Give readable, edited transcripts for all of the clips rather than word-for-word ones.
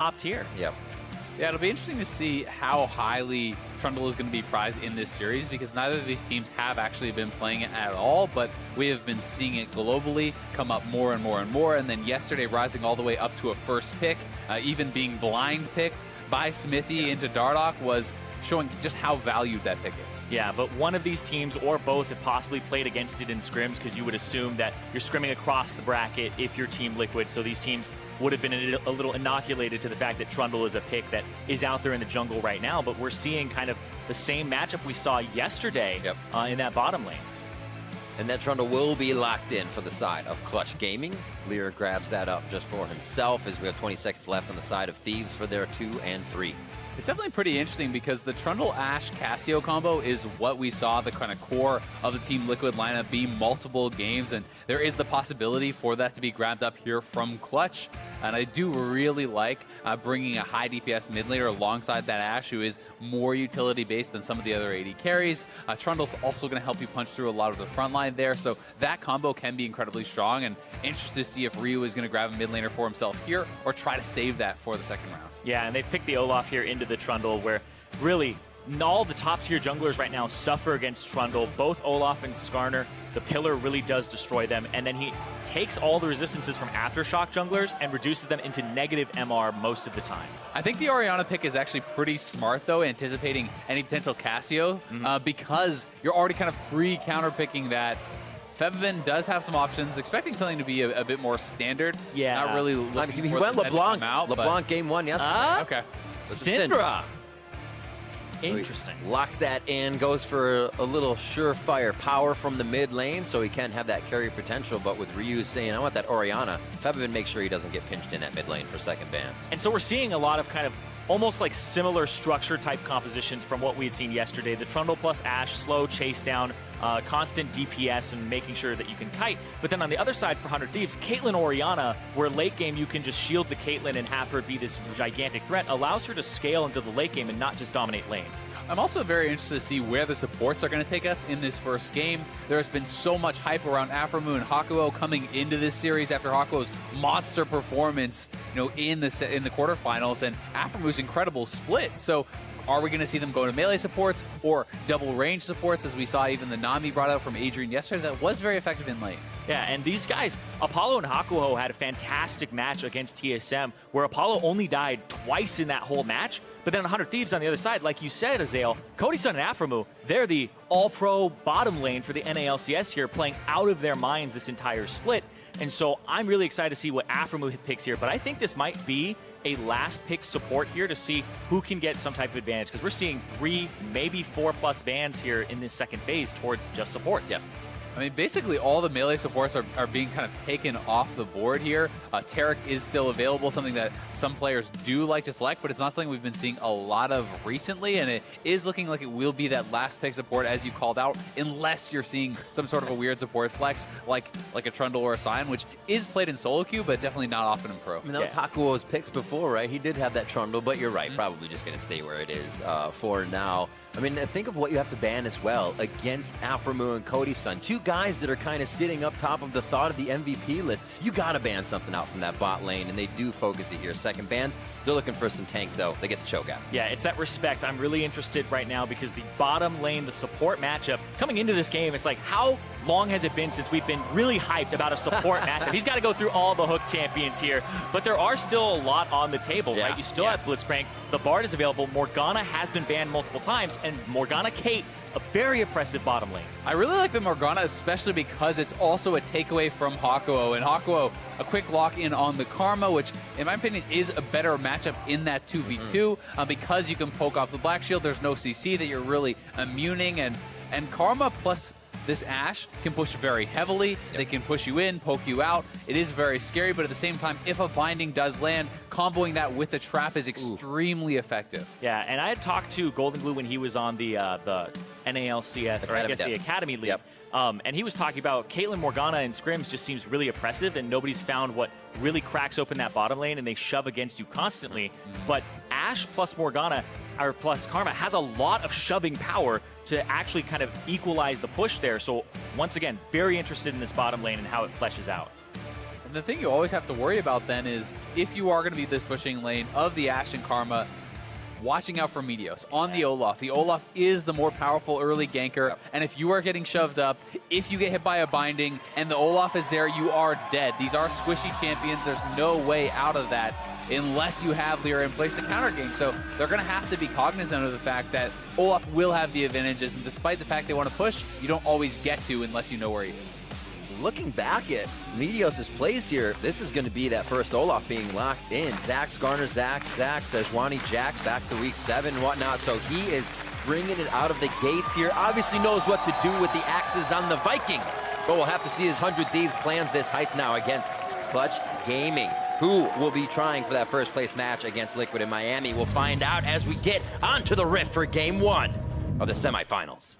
top tier. Yep. Yeah, it'll be interesting to see how highly Trundle is going to be prized in this series, because neither of these teams have actually been playing it at all, but we have been seeing it globally come up more and more and more, and then yesterday rising all the way up to a first pick, even being blind picked by Smithy into Dardoch was showing just how valued that pick is. Yeah, but one of these teams or both have possibly played against it in scrims, because you would assume that you're scrimming across the bracket if you're Team Liquid, so these teams would have been a little inoculated to the fact that Trundle is a pick that is out there in the jungle right now, but we're seeing kind of the same matchup we saw yesterday in that bottom lane. And that Trundle will be locked in for the side of Clutch Gaming. LirA grabs that up just for himself as we have 20 seconds left on the side of Thieves for their 2 and 3. It's definitely pretty interesting because the Trundle Ashe Cassio combo is what we saw the kind of core of the Team Liquid lineup be multiple games, and there is the possibility for that to be grabbed up here from Clutch. And I do really like bringing a high DPS mid laner alongside that Ashe, who is more utility based than some of the other AD carries. Trundle's also going to help you punch through a lot of the front line there, so that combo can be incredibly strong, and interested to see if Ryu is going to grab a mid laner for himself here or try to save that for the second round. Yeah, and they've picked the Olaf here into the Trundle, where really all the top tier junglers right now suffer against Trundle. Both Olaf and Skarner, the pillar really does destroy them, and then he takes all the resistances from Aftershock junglers and reduces them into negative MR most of the time. I think the Orianna pick is actually pretty smart, though, anticipating any potential Cassio, because you're already kind of pre-counter picking that. Febiven does have some options, expecting something to be a bit more standard. Yeah. Not really looking he for went the Zed to LeBlanc. come out, LeBlanc game 1 yesterday. Okay. Syndra! So Interesting. he locks that in, goes for a little surefire power from the mid lane so he can have that carry potential, but with Ryu saying, I want that Orianna, Febiven makes sure he doesn't get pinched in at mid lane for second bans. And so we're seeing a lot of kind of almost like similar structure type compositions from what we had seen yesterday. The Trundle plus Ashe, slow chase down, constant DPS and making sure that you can kite. But then on the other side for 100 Thieves, Caitlyn Orianna, where late game you can just shield the Caitlyn and have her be this gigantic threat, allows her to scale into the late game and not just dominate lane. I'm also very interested to see where the supports are going to take us in this first game. There has been so much hype around Aphromoo and Hakuho coming into this series after Hakuho's monster performance, in the quarterfinals, and Aphromoo's incredible split. So are we going to see them go to melee supports or double range supports, as we saw even the Nami brought out from Adrian yesterday that was very effective in lane? Yeah, and these guys, Apollo and Hakuho had a fantastic match against TSM, where Apollo only died twice in that whole match, but then 100 Thieves on the other side, like you said, Azael, Cody Sun and Aphromoo, they're the all-pro bottom lane for the NALCS here, playing out of their minds this entire split. And so I'm really excited to see what Aphromoo picks here, but I think this might be a last pick support here to see who can get some type of advantage, because we're seeing 3, maybe 4+ bans here in this second phase towards just support. Yeah. I mean, basically all the melee supports are being kind of taken off the board here. Taric is still available, something that some players do like to select, but it's not something we've been seeing a lot of recently, and it is looking like it will be that last pick support, as you called out, unless you're seeing some sort of a weird support flex, like a Trundle or a Sion, which is played in solo queue, but definitely not often in pro. I mean, that was Hakuho's picks before, right? He did have that Trundle, but you're right, probably just going to stay where it is for now. I mean, think of what you have to ban as well against Aphromoo and Cody Sun. 2 guys that are kind of sitting up top of the thought of the MVP list. You got to ban something out from that bot lane, and they do focus it here. Second bans, they're looking for some tank, though. They get the Cho'Gath. Yeah, it's that respect. I'm really interested right now because the bottom lane, the support matchup, coming into this game, it's like, how long has it been since we've been really hyped about a support matchup? He's got to go through all the hook champions here, but there are still a lot on the table, right? You still have Blitzcrank. The Bard is available. Morgana has been banned multiple times, and Morgana Kate, a very oppressive bottom lane. I really like the Morgana, especially because it's also a takeaway from Hakuho. And Hakuho, a quick lock-in on the Karma, which, in my opinion, is a better matchup in that 2v2. Because you can poke off the Black Shield, there's no CC that you're really immuning. And Karma plus this Ashe can push very heavily. They can push you in, poke you out. It is very scary, but at the same time, if a binding does land, comboing that with the trap is extremely effective. Yeah, and I had talked to Golden Glue when he was on the NALCS, or I guess the Academy League. And he was talking about Caitlyn Morgana in scrims just seems really oppressive, and nobody's found what really cracks open that bottom lane, and they shove against you constantly. But Ashe plus Morgana, or plus Karma, has a lot of shoving power to actually kind of equalize the push there. So once again, very interested in this bottom lane and how it fleshes out. And the thing you always have to worry about then is if you are going to be this pushing lane of the Ashe and Karma, watching out for Meteos on the Olaf. The Olaf is the more powerful early ganker, and if you are getting shoved up, if you get hit by a binding and the Olaf is there, you are dead. These are squishy champions. There's no way out of that unless you have LirA in place to counter gank. So they're going to have to be cognizant of the fact that Olaf will have the advantages, and despite the fact they want to push, you don't always get to unless you know where he is. Looking back at Meteos' plays here, this is going to be that first Olaf being locked in. Zac, Skarner, Zac, Sejuani, Jax back to week 7 and whatnot. So he is bringing it out of the gates here. Obviously knows what to do with the axes on the Viking. But we'll have to see his 100 Thieves plans this heist now against Clutch Gaming, who will be trying for that first place match against Liquid in Miami. We'll find out as we get onto the Rift for Game 1 of the semifinals.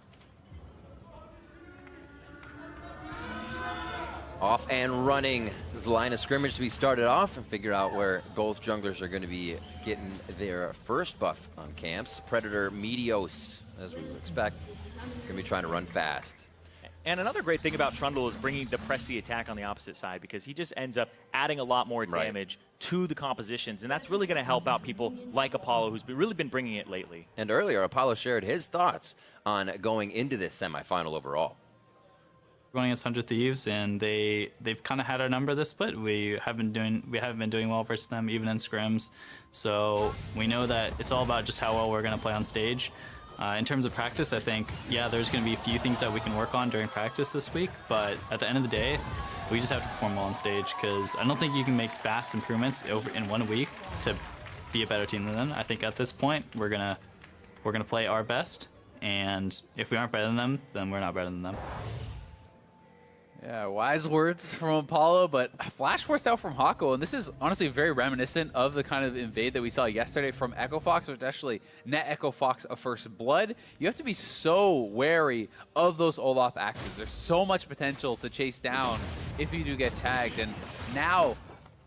Off and running. There's a line of scrimmage to be started off and figure out where both junglers are going to be getting their first buff on camps. Predator, Meteos, as we would expect, going to be trying to run fast. And another great thing about Trundle is bringing the press the attack on the opposite side, because he just ends up adding a lot more damage to the compositions, and that's really going to help out people like Apollo, who's really been bringing it lately. And earlier, Apollo shared his thoughts on going into this semifinal overall. Going against 100 Thieves, and they've kind of had our number this split. We haven't been doing well versus them, even in scrims. So we know that it's all about just how well we're going to play on stage. In terms of practice, I think, yeah, there's going to be a few things that we can work on during practice this week, but at the end of the day, we just have to perform well on stage, because I don't think you can make fast improvements over in 1 week to be a better team than them. I think at this point, we're gonna play our best, and if we aren't better than them, then we're not better than them. Yeah, wise words from Apollo, but flash forced out from Hakuho, and this is honestly very reminiscent of the kind of invade that we saw yesterday from Echo Fox, which actually net Echo Fox a first blood. You have to be so wary of those Olaf axes. There's so much potential to chase down if you do get tagged, and now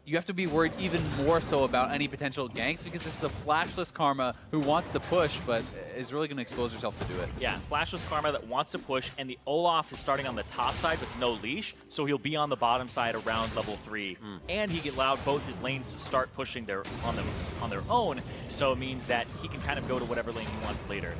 you have to be worried even more so about any potential ganks, because it's the flashless Karma who wants to push, but is really going to expose herself to do it. Yeah, flashless Karma that wants to push, and the Olaf is starting on the top side with no leash, so he'll be on the bottom side around level 3. And he allowed both his lanes to start pushing on their own, so it means that he can kind of go to whatever lane he wants later.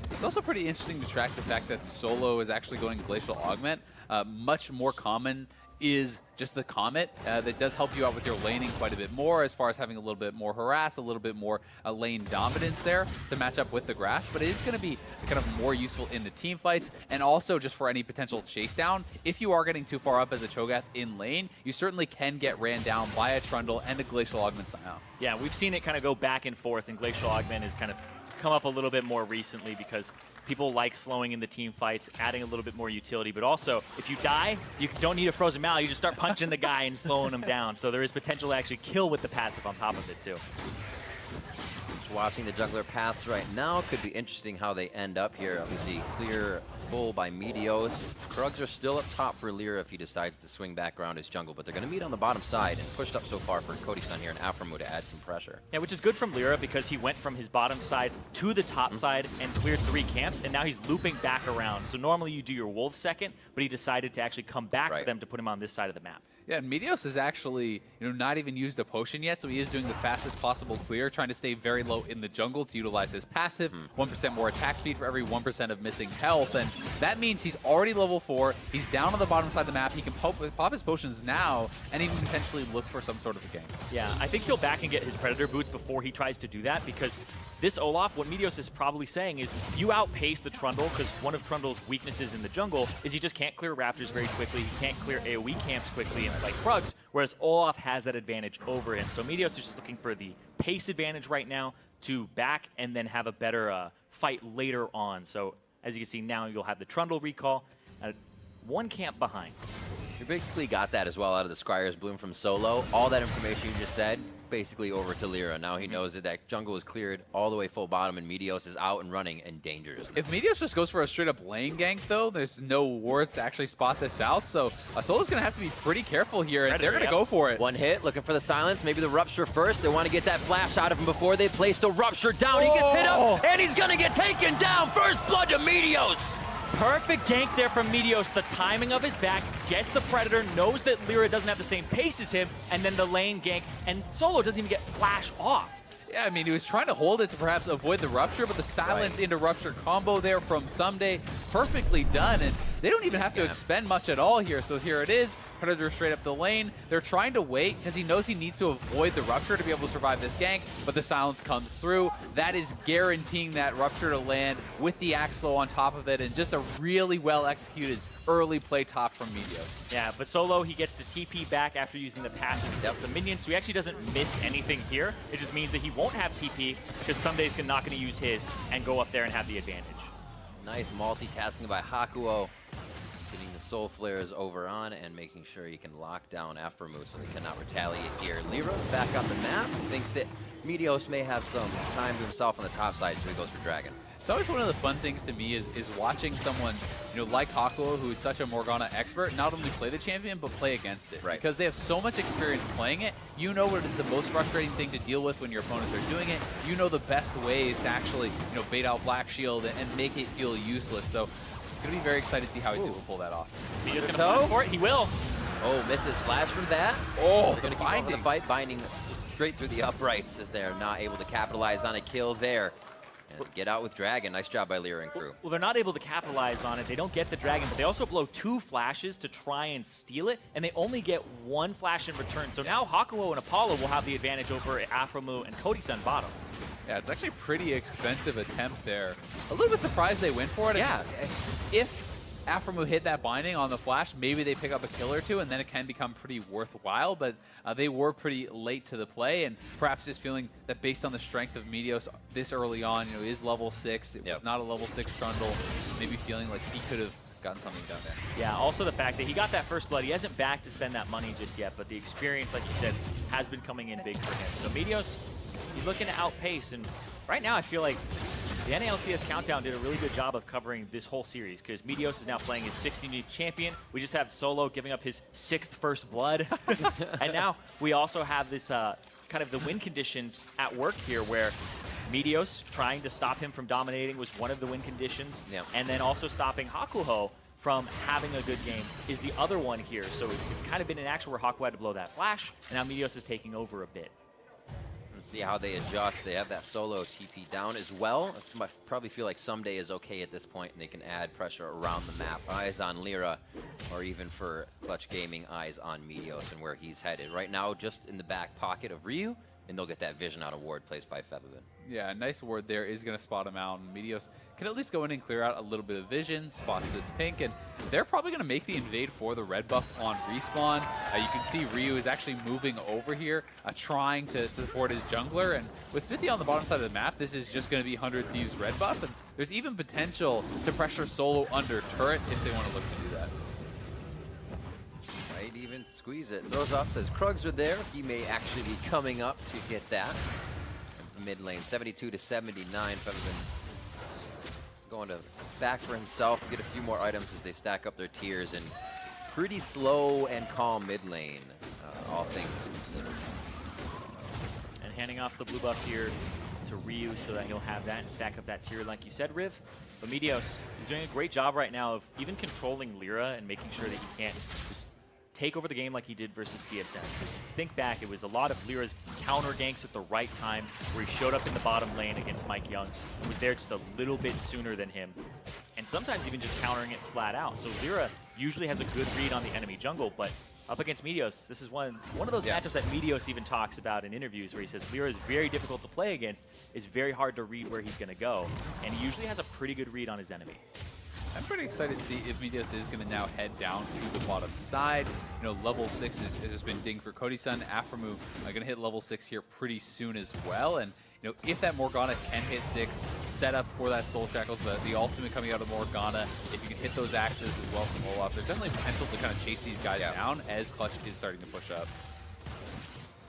It's also pretty interesting to track the fact that solo is actually going Glacial Augment. Much more common is just the Comet. That does help you out with your laning quite a bit more, as far as having a little bit more harass, a little bit more lane dominance there to match up with the grass, but it is going to be kind of more useful in the team fights, and also just for any potential chase down. If you are getting too far up as a Cho'Gath in lane, you certainly can get ran down by a Trundle and a Glacial Augment somehow. Yeah, we've seen it kind of go back and forth, and Glacial Augment has kind of come up a little bit more recently because people like slowing in the team fights, adding a little bit more utility, but also if you die, you don't need a frozen mallet, you just start punching the guy and slowing him down. So there is potential to actually kill with the passive on top of it too. Just watching the jungler paths right now, could be interesting how they end up here. Obviously clear full by Meteos. Krugs are still up top for LirA if he decides to swing back around his jungle, but they're going to meet on the bottom side, and pushed up so far for Cody Sun here and Aphromoo to add some pressure. Yeah, which is good from LirA, because he went from his bottom side to the top side and cleared 3 camps, and now he's looping back around. So normally you do your wolf second, but he decided to actually come back for them to put him on this side of the map. Yeah, and Meteos has actually, not even used a potion yet, so he is doing the fastest possible clear, trying to stay very low in the jungle to utilize his passive, 1% more attack speed for every 1% of missing health, and that means he's already level 4, he's down on the bottom side of the map, he can pop his potions now, and even potentially look for some sort of a gank. Yeah, I think he'll back and get his Predator boots before he tries to do that, because this Olaf, what Meteos is probably saying is, you outpace the Trundle, because one of Trundle's weaknesses in the jungle is he just can't clear Raptors very quickly, he can't clear AoE camps quickly, and like Krugs, whereas Olaf has that advantage over him. So Meteos is just looking for the pace advantage right now to back and then have a better fight later on. So as you can see now, you'll have the Trundle recall, 1 camp behind. You basically got that as well out of the Scryer's Bloom from solo. All that information you just said, basically over to LirA. Now he knows that jungle is cleared all the way full bottom, and Meteos is out and running and dangerous. If Meteos just goes for a straight up lane gank though, there's no wards to actually spot this out, so Solo's going to have to be pretty careful here, and they're going to go for it. 1 hit, looking for the silence, maybe the Rupture first. They want to get that flash out of him before they place the Rupture down. He gets hit up, and he's going to get taken down. First blood to Meteos. Perfect gank there from Meteos. The timing of his back, gets the Predator, knows that LirA doesn't have the same pace as him, and then the lane gank, and Solo doesn't even get flash off. Yeah, I mean, he was trying to hold it to perhaps avoid the Rupture, but the silence into Rupture combo there from Ssumday, perfectly done, and they don't even have to expend much at all here. So here it is, Predator straight up the lane. They're trying to wait because he knows he needs to avoid the Rupture to be able to survive this gank, but the silence comes through. That is guaranteeing that Rupture to land with the Axlo on top of it, and just a really well executed early play top from Meteos. Yeah, but Solo, he gets the TP back after using the passive to kill some minions, so he actually doesn't miss anything here. It just means that he won't have TP because Ssumday's not going to use his and go up there and have the advantage. Nice multitasking by Hakuho, getting the Soul Flares over on and making sure he can lock down Aphromoo so they cannot retaliate here. LirA back on the map, thinks that Meteos may have some time to himself on the top side, so he goes for Dragon. It's always one of the fun things to me is watching someone, like Hakuho, who is such a Morgana expert, not only play the champion, but play against it. Right. Because they have so much experience playing it. You know what is the most frustrating thing to deal with when your opponents are doing it. You know the best ways to actually, bait out Black Shield and make it feel useless. So, going to be very excited to see how he's able to pull that off. He's going to punish for it. He will. Oh, misses flash from that. Oh, they're going to keep on the fight, binding straight through the uprights as they're not able to capitalize on a kill there. And get out with Dragon. Nice job by LirA and crew. Well, they're not able to capitalize on it. They don't get the Dragon, but they also blow 2 flashes to try and steal it, and they only get 1 flash in return. So now Hakuho and Apollo will have the advantage over Aphromoo and Cody Sun bottom. Yeah, it's actually a pretty expensive attempt there. A little bit surprised they went for it. Yeah. If Aphromoo hit that binding on the flash, maybe they pick up a kill or two, and then it can become pretty worthwhile, but they were pretty late to the play, and perhaps just feeling that based on the strength of Meteos this early on, is level 6. It was not a level 6 Trundle, maybe feeling like he could have gotten something done there. Yeah, also the fact that he got that first blood. He hasn't back to spend that money just yet, but the experience, like you said, has been coming in big for him. So Meteos, he's looking to outpace, and right now I feel like the NALCS Countdown did a really good job of covering this whole series because Meteos is now playing his 16th champion. We just have Solo giving up his 6th first blood. And now we also have this kind of the win conditions at work here where Meteos trying to stop him from dominating was one of the win conditions. And then also stopping Hakuho from having a good game is the other one here. So it's kind of been an action where Hakuho had to blow that flash, and now Meteos is taking over a bit. See how they adjust. They have that Solo TP down as well. I probably feel like Ssumday is okay at this point, and they can add pressure around the map. Eyes on LirA, or even for Clutch Gaming, eyes on Meteos and where he's headed. Right now, just in the back pocket of Ryu, and they'll get that vision out of ward placed by Febiven. Yeah, nice ward there is going to spot him out, and Meteos can at least go in and clear out a little bit of vision, spots this pink, and they're probably going to make the invade for the red buff on respawn. You can see Ryu is actually moving over here, trying to support his jungler, and with Smithy on the bottom side of the map, this is just going to be 100 Thieves red buff, and there's even potential to pressure Solo under turret if they want to look to do that. Might even squeeze it. Throws up, says Krugs are there. He may actually be coming up to get that. Mid lane, 72 to 79. Febiven going to back for himself, get a few more items as they stack up their tiers, and pretty slow and calm mid lane, all things considered. And handing off the blue buff here to Ryu so that he'll have that and stack up that tier like you said, Riv. But Meteos, he's doing a great job right now of even controlling LirA and making sure that he can't just take over the game like he did versus TSM. Because think back, it was a lot of LirA's counter ganks at the right time where he showed up in the bottom lane against Mike Young and was there just a little bit sooner than him. And sometimes even just countering it flat out. So LirA usually has a good read on the enemy jungle, but up against Meteos, this is one of those matchups that Meteos even talks about in interviews where he says LirA is very difficult to play against, it's very hard to read where he's going to go, and he usually has a pretty good read on his enemy. I'm pretty excited to see if Meteos is going to now head down to the bottom side. Level 6 has just been ding for Cody Sun. Aphromoo going to hit level 6 here pretty soon as well. And if that Morgana can hit 6, set up for that Soul Shackles, the ultimate coming out of Morgana, if you can hit those axes as well from Olaf, there's definitely potential to kind of chase these guys down as Clutch is starting to push up.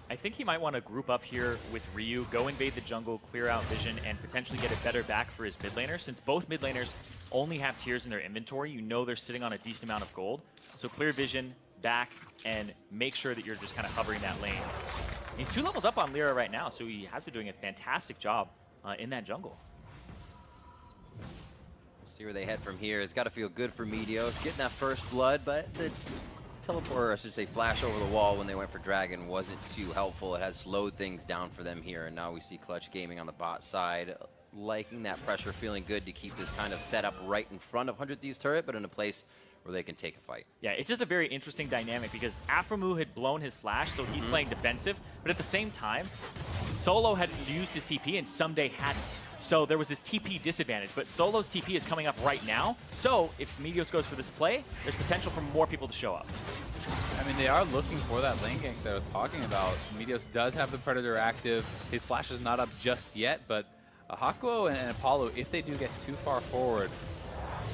I think he might want to group up here with Ryu, go invade the jungle, clear out vision, and potentially get a better back for his mid laner. Since both mid laners only have tiers in their inventory, they're sitting on a decent amount of gold. So clear vision, back, and make sure that you're just kind of hovering that lane. He's 2 levels up on LirA right now, so he has been doing a fantastic job in that jungle. See where they head from here. It's got to feel good for Meteos getting that first blood, but the teleport, or I should say flash over the wall when they went for Dragon wasn't too helpful. It has slowed things down for them here, and now we see Clutch Gaming on the bot side liking that pressure, feeling good to keep this kind of setup right in front of 100 Thieves turret, but in a place where they can take a fight. Yeah, it's just a very interesting dynamic because Aphromoo had blown his flash, so he's playing defensive, but at the same time, Solo had used his TP and Ssumday hadn't. So there was this TP disadvantage, but Solo's TP is coming up right now, so if Meteos goes for this play, there's potential for more people to show up. I mean, they are looking for that lane gank that I was talking about. Meteos does have the Predator active. His flash is not up just yet, but Hakuho and Apollo, if they do get too far forward,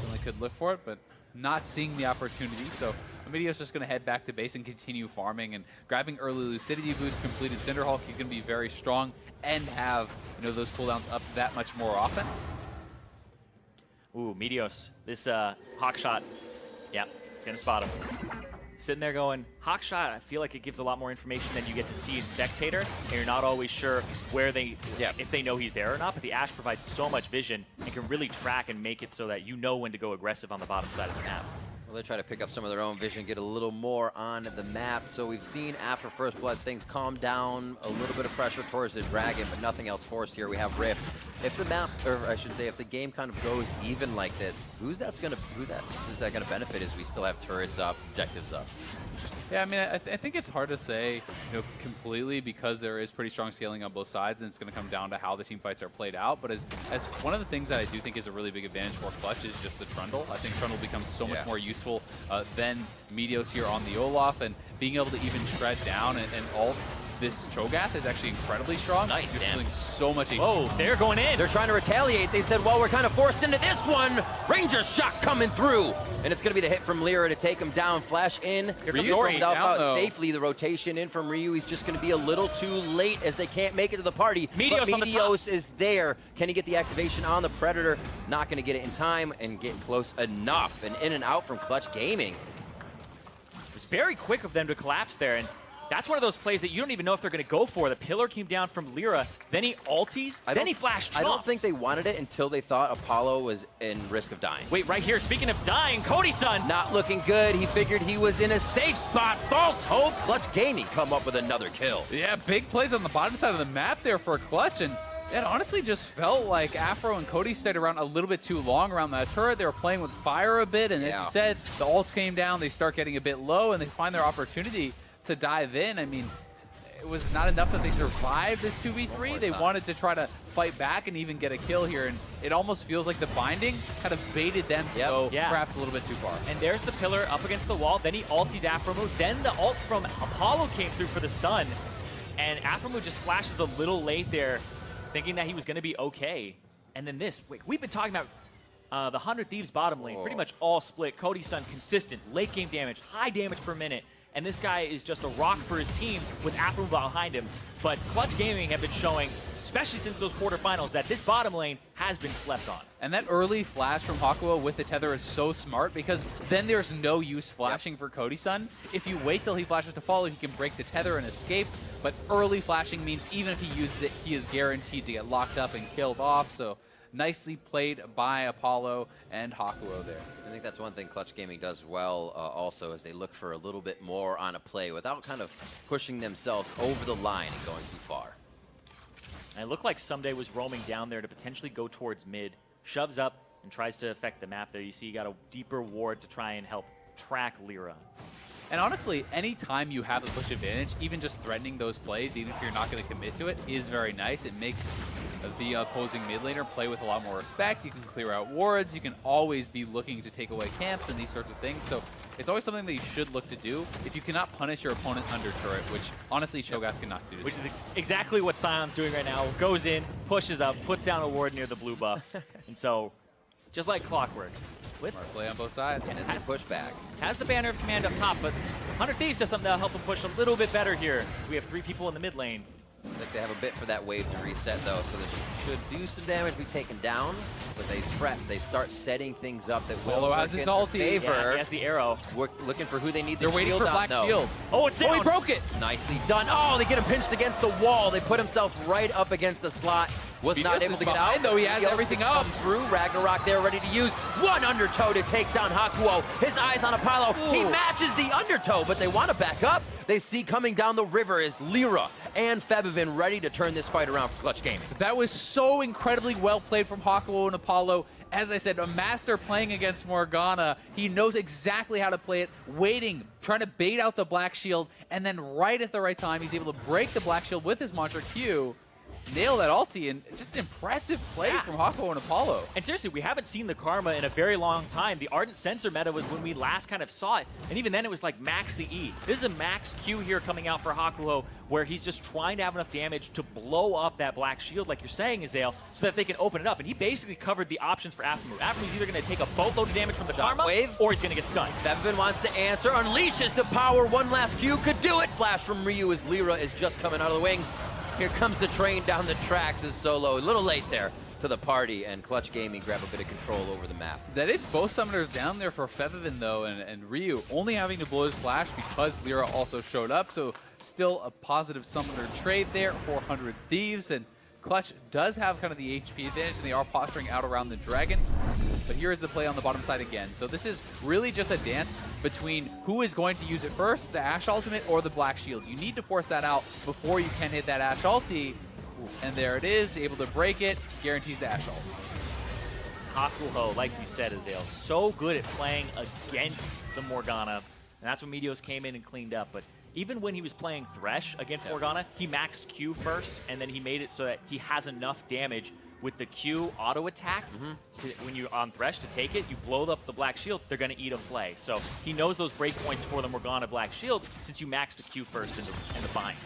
certainly could look for it, but not seeing the opportunity. So Meteos just going to head back to base and continue farming and grabbing early lucidity boots, completed Cinder Hulk. He's going to be very strong and have those cooldowns up that much more often. Ooh, Meteos, this hawk shot, yeah, it's going to spot him. Sitting there going, hawk shot, I feel like it gives a lot more information than you get to see in Spectator, and you're not always sure where they, if they know he's there or not, but the Ashe provides so much vision and can really track and make it so that you know when to go aggressive on the bottom side of the map. Well, they try to pick up some of their own vision, get a little more on the map. So we've seen after First Blood things calm down, a little bit of pressure towards the Dragon, but nothing else forced here. We have Rift. If the map, or I should say, if the game kind of goes even like this, who's that gonna benefit as we still have turrets up, objectives up? Yeah, I mean, I think it's hard to say, completely because there is pretty strong scaling on both sides, and it's going to come down to how the team fights are played out. But as one of the things that I do think is a really big advantage for Clutch is just the Trundle. I think Trundle becomes so much more useful than Meteos here on the Olaf, and being able to even shred down and ult this Cho'Gath is actually incredibly strong. Nice, You're feeling so much. Oh, they're going in. They're trying to retaliate. They said, well, we're kind of forced into this one. Ranger shot coming through. And it's going to be the hit from LirA to take him down. Flash in. Ryu himself out though. safely. The rotation in from Ryu. He's just going to be a little too late as they can't make it to the party. Meteos but on the Meteos is there. Can he get the activation on the Predator? Not going to get it in time and get close enough. And in and out from Clutch Gaming. It was very quick of them to collapse there, and that's one of those plays that you don't even know if they're going to go for. The pillar came down from LirA, then he ulties, then he flashed I don't trumps. think they wanted it until they thought Apollo was in risk of dying. Wait, right here, speaking of dying, Cody Sun. Not looking good. He figured he was in a safe spot. False hope. Clutch Gaming come up with another kill. Yeah, big plays on the bottom side of the map there for Clutch, and it honestly just felt like Aphro and Cody stayed around a little bit too long around that turret. They were playing with fire a bit, and as you said, the ults came down, they start getting a bit low, and they find their opportunity to dive in. I mean, it was not enough that they survived this 2v3. They wanted to try to fight back and even get a kill here, and it almost feels like the binding kind of baited them to go perhaps a little bit too far. And there's the pillar up against the wall, then he ulties Aphromoo, then the ult from Apollo came through for the stun, and Aphromoo just flashes a little late there, thinking that he was going to be okay. And then this, wait, we've been talking about the 100 Thieves bottom lane, pretty much all split. Cody Sun consistent, late game damage, high damage per minute. And this guy is just a rock for his team with Aphromoo behind him. But Clutch Gaming have been showing, especially since those quarterfinals, that this bottom lane has been slept on. And that early flash from Hakuho with the tether is so smart because then there's no use flashing for Cody Sun. If you wait till he flashes to follow, he can break the tether and escape. But early flashing means even if he uses it, he is guaranteed to get locked up and killed off. So nicely played by Apollo and Hakuho there. I think that's one thing Clutch Gaming does well also, is they look for a little bit more on a play without kind of pushing themselves over the line and going too far. And it looked like Ssumday was roaming down there to potentially go towards mid, shoves up and tries to affect the map there. You see you got a deeper ward to try and help track LirA. And honestly, anytime you have a push advantage, even just threatening those plays, even if you're not going to commit to it, is very nice. It makes the opposing mid laner play with a lot more respect. You can clear out wards. You can always be looking to take away camps and these sorts of things. So it's always something that you should look to do if you cannot punish your opponent under turret, which honestly Cho'Gath cannot do. Which is exactly what Sion's doing right now. Goes in, pushes up, puts down a ward near the blue buff. And so, just like clockwork. Smart play on both sides. And has pushback. Has the banner of command up top, but 100 Thieves does something that'll help him push a little bit better here. We have 3 people in the mid lane. I think they have a bit for that wave to reset though, so that should do some damage, be taken down. But they prep, they start setting things up that will Polo has his ulti. favor. Yeah, he has the arrow. We're looking for who they need. They're waiting for Black Shield. Oh, it's down. Oh, he broke it. Nicely done. Oh, they get him pinched against the wall. They put himself right up against the slot. Was not Meteos able is to get behind, out. though. He has everything up. Come through. Ragnarok there, ready to use one undertow to take down Hakuho. His eyes on Apollo. Ooh. He matches the undertow, but they want to back up. They see coming down the river is LirA and Febiven ready to turn this fight around for Clutch Gaming. That was so incredibly well played from Hakuho and Apollo. As I said, a master playing against Morgana. He knows exactly how to play it, waiting, trying to bait out the Black Shield, and then right at the right time, he's able to break the Black Shield with his Mantra Q, nail that ulti, and just impressive play from Hakuho and Apollo. And seriously, we haven't seen the Karma in a very long time. The Ardent Sensor meta was when we last kind of saw it, and even then it was like max the E. This is a max Q here coming out for Hakuho, where he's just trying to have enough damage to blow up that Black Shield, like you're saying, Azael, so that they can open it up. And he basically covered the options for Aphromoo. Aphromoo either going to take a boatload of damage from the Karma, or he's going to get stunned. Febiven wants to answer, unleashes the power. One last Q could do it. Flash from Ryu as LirA is just coming out of the wings. Here comes the train down the tracks as Solo. A little late there to the party, and Clutch Gaming grab a bit of control over the map. That is both summoners down there for Febiven, though, and Ryu only having to blow his flash because LirA also showed up, so still a positive summoner trade there, 400 Thieves, and Clutch does have kind of the HP advantage, and they are posturing out around the dragon. But here is the play on the bottom side again. So this is really just a dance between who is going to use it first, the Ashe ultimate or the Black Shield. You need to force that out before you can hit that Ashe ulti. And there it is, able to break it, guarantees the Ashe ult. Hakuho, like you said, Azael, so good at playing against the Morgana. And that's when Meteos came in and cleaned up. But even when he was playing Thresh against Morgana, he maxed Q first, and then he made it so that he has enough damage with the Q auto attack to, when you're on Thresh to take it, you blow up the Black Shield, they're going to eat a flay. So he knows those breakpoints for the Morgana Black Shield since you max the Q first in the bind.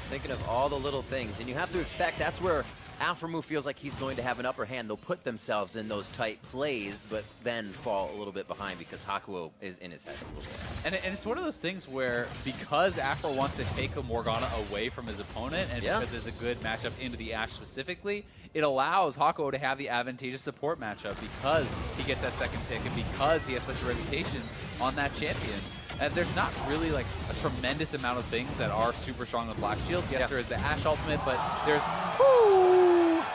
Thinking of all the little things, and you have to expect that's where Aphromoo feels like he's going to have an upper hand. They'll put themselves in those tight plays, but then fall a little bit behind because Hakuho is in his head a little bit. And it's one of those things where because Aphro wants to take a Morgana away from his opponent, and because it's a good matchup into the Ashe specifically, it allows Hakuho to have the advantageous support matchup because he gets that second pick and because he has such a reputation on that champion. And there's not really like a tremendous amount of things that are super strong with Black Shield. Yes, there is the Ashe ultimate, but there's...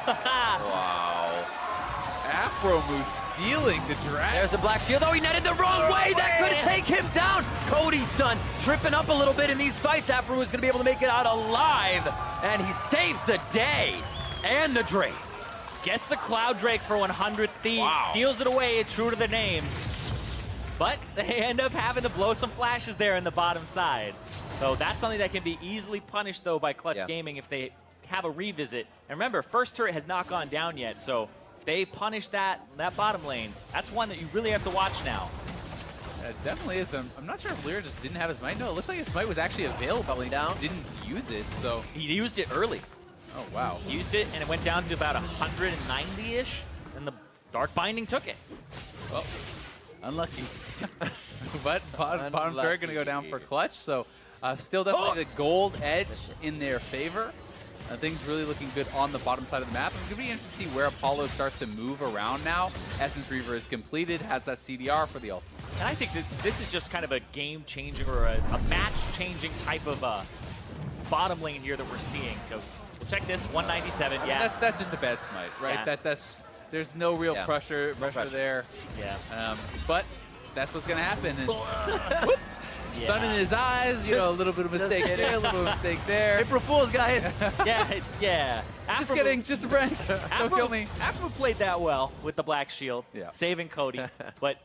Wow. Aphromoo stealing the dragon. There's a Black Shield. Oh, he netted the wrong way. That could take him down. Cody Sun tripping up a little bit in these fights. Aphromoo is going to be able to make it out alive. And he saves the day and the Drake. Gets the Cloud Drake for 100 Thieves. Steals it away, true to the name. But they end up having to blow some flashes there in the bottom side. So that's something that can be easily punished, though, by Clutch Gaming if they have a revisit. And remember, first turret has not gone down yet, so if they punish that bottom lane, that's one that you really have to watch now. It definitely is. I'm not sure if LirA just didn't have his smite. No, it looks like his smite was actually available. Coming down. Didn't use it, so... He used it early. Oh, wow. He used it, and it went down to about 190-ish, and the Dark Binding took it. Well, unlucky. But bottom third going to go down for Clutch, so still definitely the gold edge in their favor. Things really looking good on the bottom side of the map. It's going to be interesting to see where Apollo starts to move around now. Essence Reaver is completed, has that CDR for the ult. And I think that this is just kind of a game-changing or a match-changing type of bottom lane here that we're seeing. So check this, 197, That's just a bad smite, right? Yeah. There's no real pressure there. Yeah. But that's what's going to happen. And, whoop, sun in his eyes, you know, a little bit of mistake there, a little bit of mistake there. April Fool's, guys. yeah. Just kidding, just a prank. Don't kill me. Aphromoo played that well with the Black Shield, saving Cody. But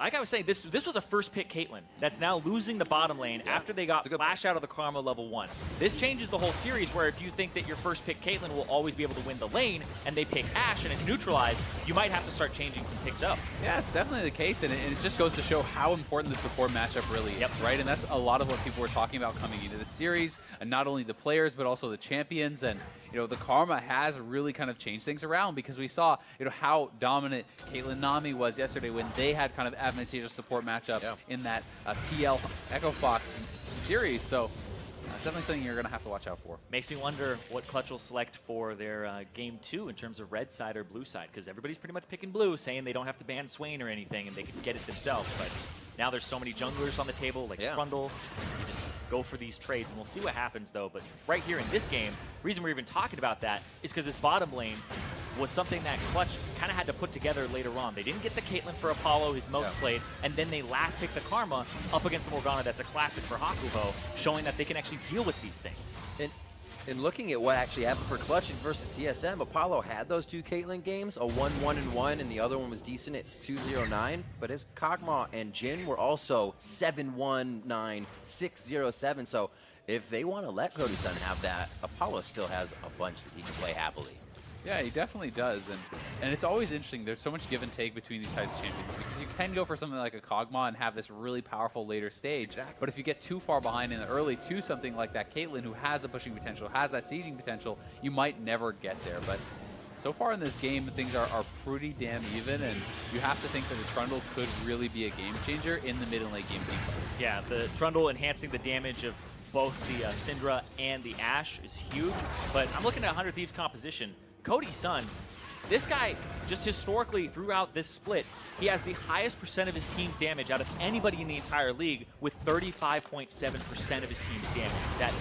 like I was saying, this was a first pick Caitlyn that's now losing the bottom lane after they got flash out of the Karma level 1. This changes the whole series where if you think that your first pick Caitlyn will always be able to win the lane and they pick Ashe and it's neutralized, you might have to start changing some picks up. Yeah, it's definitely the case, and it just goes to show how important the support matchup really is, right? And that's a lot of what people were talking about coming into the series, and not only the players, but also the champions. And you know, the Karma has really kind of changed things around because we saw, you know, how dominant Caitlyn Nami was yesterday when they had kind of advantageous support matchup in that TL Echo Fox series. So it's definitely something you're going to have to watch out for. Makes me wonder what Clutch will select for their Game 2 in terms of red side or blue side, because everybody's pretty much picking blue, saying they don't have to ban Swain or anything and they can get it themselves. But now there's so many junglers on the table, like Trundle. You just go for these trades, and we'll see what happens though. But right here in this game, reason we're even talking about that is because this bottom lane was something that Clutch kind of had to put together later on. They didn't get the Caitlyn for Apollo, his most played, and then they last picked the Karma up against the Morgana. That's a classic for Hakuho, showing that they can actually deal with these things. And looking at what actually happened for Clutch versus TSM, Apollo had those 2 Caitlyn games, a 1-1-1, and the other one was decent at 2-0-9. But his Kog'Maw and Jhin were also 7-1-9, 6-0-7. So if they want to let Cody Sun have that, Apollo still has a bunch that he can play happily. Yeah, he definitely does, and it's always interesting. There's so much give and take between these types of champions because you can go for something like a Kog'Maw and have this really powerful later stage. Exactly. But if you get too far behind in the early to something like that Caitlyn, who has a pushing potential, has that sieging potential, you might never get there. But so far in this game, things are pretty damn even, and you have to think that the Trundle could really be a game changer in the mid and late game team fights. Yeah, the Trundle enhancing the damage of both the Syndra and the Ashe is huge, but I'm looking at 100 Thieves composition. Cody Sun, this guy, just historically throughout this split, he has the highest percent of his team's damage out of anybody in the entire league with 35.7% of his team's damage.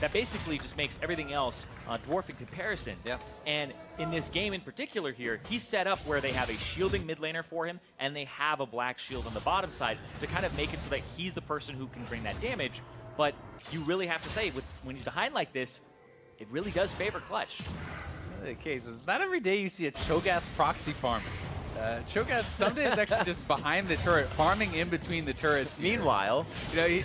That basically just makes everything else dwarf in comparison. Yeah. And in this game in particular here, he's set up where they have a shielding mid laner for him, and they have a black shield on the bottom side to kind of make it so that he's the person who can bring that damage. But you really have to say, when he's behind like this, it really does favor Clutch. The case is not every day you see a Cho'Gath proxy farming. Cho'Gath Ssumday is actually just behind the turret, farming in between the turrets. Meanwhile, You know, you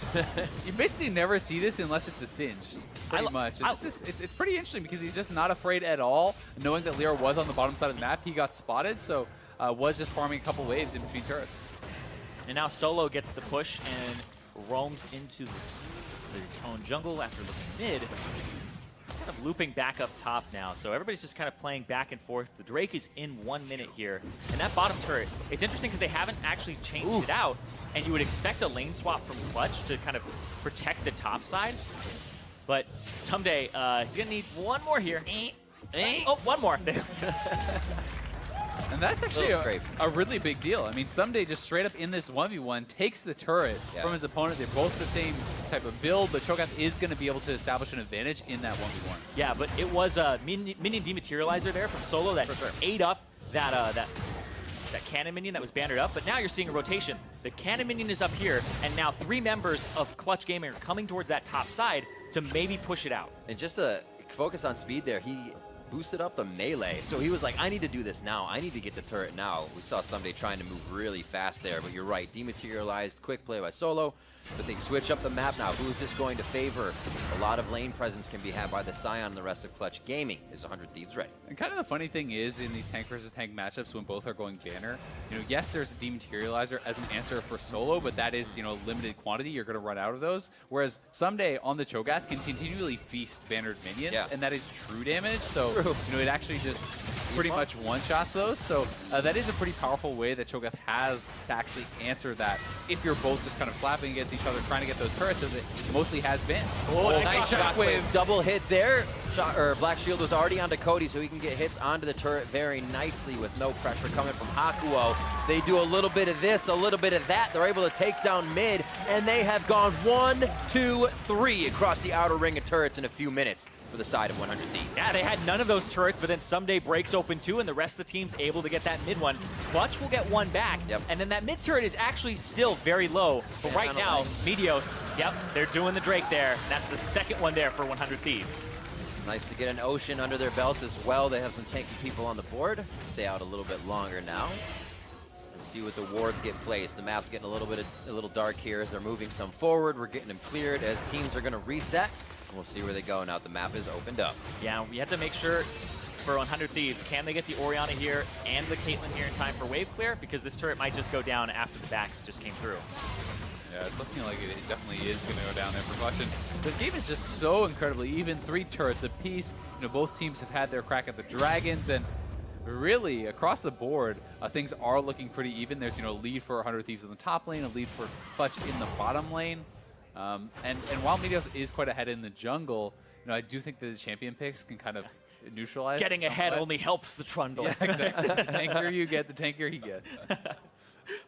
basically never see this unless it's a singed, pretty much. And it's pretty interesting because he's just not afraid at all, knowing that LirA was on the bottom side of the map. He got spotted, so was just farming a couple waves in between turrets. And now Solo gets the push and roams into his own jungle after looking mid. He's kind of looping back up top now, so everybody's just kind of playing back and forth. The Drake is in 1 minute here, and that bottom turret, it's interesting because they haven't actually changed it out, and you would expect a lane swap from Clutch to kind of protect the top side, but Ssumday, he's going to need one more here. Oh, one more. And that's actually a really big deal. I mean, Ssumday just straight up in this 1v1 takes the turret from his opponent. They're both the same type of build, but Cho'Gath is going to be able to establish an advantage in that 1v1. Yeah, but it was a minion dematerializer there from Solo that ate up that cannon minion that was bannered up, but now you're seeing a rotation. The cannon minion is up here, and now 3 members of Clutch Gaming are coming towards that top side to maybe push it out. and just to focus on speed there, he boosted up the melee. So he was like, I need to do this now. I need to get the turret now. We saw Ssumday trying to move really fast there, but you're right. Dematerialized, quick play by Solo, but they switch up the map now. Who is this going to favor? A lot of lane presence can be had by the Sion and the rest of Clutch Gaming. Is 100 Thieves ready? And kind of the funny thing is, in these tank versus tank matchups, when both are going banner, you know, yes, there's a dematerializer as an answer for Solo, but that is, you know, limited quantity. You're going to run out of those. Whereas Ssumday on the Cho'Gath can continually feast bannered minions, and that is true damage. So, you know, it actually just pretty much one-shots those. So that is a pretty powerful way that Cho'Gath has to actually answer that if you're both just kind of slapping against each other, trying to get those turrets, as it mostly has been. Oh, nice shockwave. Double hit there. Black Shield was already onto Cody, so he can get hits onto the turret very nicely with no pressure coming from Hakuho. They do a little bit of this, a little bit of that. They're able to take down mid, and they have gone 1, 2, 3 across the outer ring of turrets in a few minutes for the side of 100 Thieves. Yeah, they had none of those turrets, but then Ssumday breaks open 2, and the rest of the team's able to get that mid one. Clutch will get 1 back, and then that mid turret is actually still very low. But right now, Meteos, they're doing the Drake there. That's the second one there for 100 Thieves. Nice to get an Ocean under their belt as well. They have some tanky people on the board. Stay out a little bit longer now. And see what the wards get placed. The map's getting a little dark here as they're moving some forward. We're getting them cleared as teams are going to reset. And we'll see where they go now. The map is opened up. Yeah, we have to make sure for 100 Thieves, can they get the Orianna here and the Caitlyn here in time for wave clear? Because this turret might just go down after the backs just came through. Yeah, it's looking like it definitely is going to go down there for Clutch. And this game is just so incredibly even. 3 turrets apiece. You know, both teams have had their crack at the Dragons, and really across the board, things are looking pretty even. There's, you know, a lead for 100 Thieves in the top lane, a lead for Clutch in the bottom lane. And while Meteos is quite ahead in the jungle, you know, I do think that the champion picks can kind of neutralize. Getting ahead only helps the Trundle. Yeah, exactly. The tankier you get, the tankier he gets.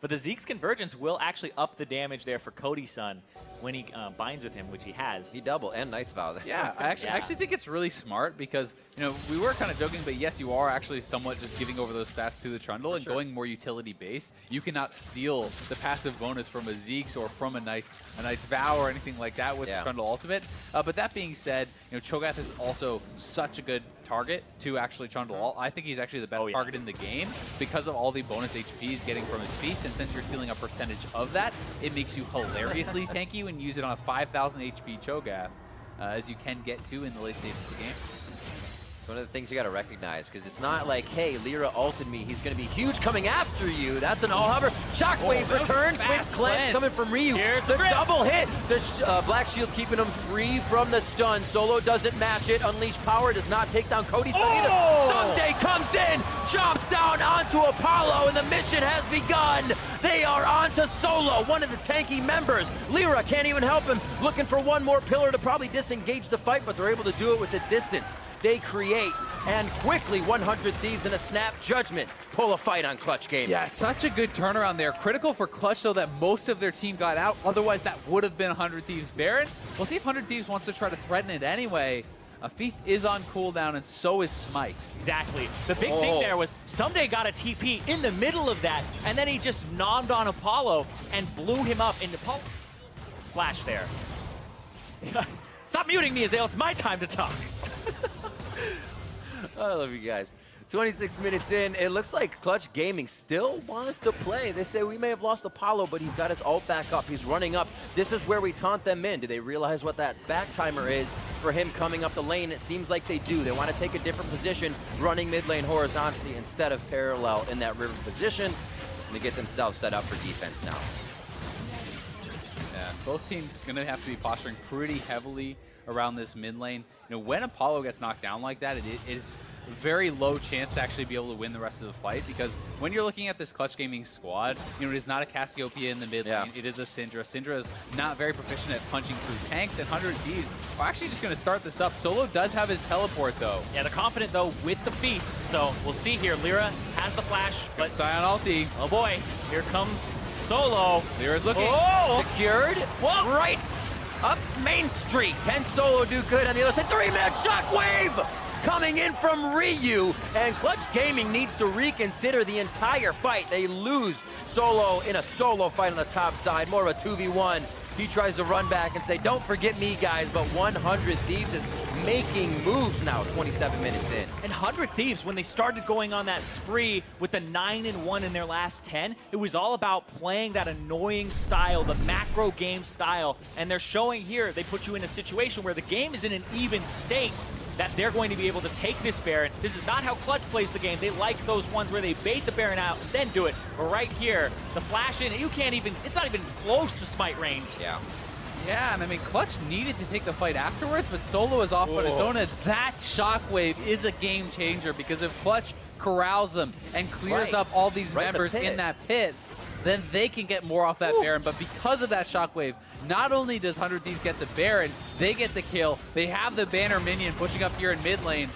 But the Zeke's Convergence will actually up the damage there for Cody Sun when he binds with him, which he has. He double and Knight's Vow. Yeah, I actually think it's really smart because, you know, we were kind of joking, but yes, you are actually somewhat just giving over those stats to the Trundle and going more utility-based. You cannot steal the passive bonus from a Zeke's or from a Knight's Vow or anything like that with the Trundle Ultimate. But that being said, you know, Cho'Gath is also such a good target to actually Trundle. I think he's actually the best target in the game because of all the bonus HP he's getting from his feast, and since you're stealing a percentage of that, it makes you hilariously tanky when you use it on a 5,000 HP Cho'Gath, as you can get to in the late stages of the game. It's one of the things you got to recognize, because it's not like, hey, LirA ulted me, he's going to be huge coming after you. That's an all-hover. Shockwave return, quick cleanse coming from Ryu. Here's the the double hit. The Black Shield keeping him free from the stun. Solo doesn't match it. Unleashed Power does not take down Cody Sun either. Ssumday comes in, chomps down onto Apollo, and the mission has begun. They are onto Solo, one of the tanky members. LirA can't even help him, looking for one more pillar to probably disengage the fight, but they're able to do it with the distance they create, and quickly 100 Thieves in a snap judgment pull a fight on Clutch Gaming. Yeah, such a good turnaround there. Critical for Clutch, though, that most of their team got out. Otherwise, that would have been 100 Thieves Baron. We'll see if 100 Thieves wants to try to threaten it anyway. A Feast is on cooldown, and so is Smite. Exactly. The big thing there was Ssumday got a TP in the middle of that, and then he just nommed on Apollo and blew him up into Apollo. Splash there. Stop muting me, Azael. It's my time to talk. I love you guys. 26 minutes in, it looks like Clutch Gaming still wants to play. They say we may have lost Apollo, but he's got his ult back up. He's running up. This is where we taunt them in. Do they realize what that back timer is for him coming up the lane? It seems like they do. They want to take a different position, running mid lane horizontally instead of parallel in that river position, and to get themselves set up for defense now. Yeah, both teams going to have to be posturing pretty heavily around this mid lane. You know, when Apollo gets knocked down like that, it is a very low chance to actually be able to win the rest of the fight, because when you're looking at this Clutch Gaming squad, you know, it is not a Cassiopeia in the mid lane. It is a Syndra. Syndra is not very proficient at punching through tanks, and 100 Thieves are actually just going to start this up. Solo does have his teleport, though. Yeah, they're confident, though, with the Feast, so we'll see here. LirA has the flash, but Sion ulti. oh boy, here comes Solo. LirA's looking. Secured. Whoa. Right up Main Street. Can Solo do good on the other side? 3-man shockwave coming in from Ryu, and Clutch Gaming needs to reconsider the entire fight. They lose Solo in a solo fight on the top side, more of a 2v1. He tries to run back and say, don't forget me, guys, but 100 Thieves is making moves now, 27 minutes in. And 100 Thieves, when they started going on that spree with the 9-1 in their last 10, it was all about playing that annoying style, the macro game style. And they're showing here, they put you in a situation where the game is in an even state, that they're going to be able to take this Baron. This is not how Clutch plays the game. They like those ones where they bait the Baron out and then do it. But right here, the flash in, you can't even, it's not even close to Smite range. Yeah. Yeah, and I mean, Clutch needed to take the fight afterwards, but Solo is off on his own, and that shockwave is a game changer, because if Clutch corrals them and clears up all these members in that pit, then they can get more off that Baron. But because of that shockwave, not only does 100 Thieves get the Baron, they get the kill. They have the banner minion pushing up here in mid lane,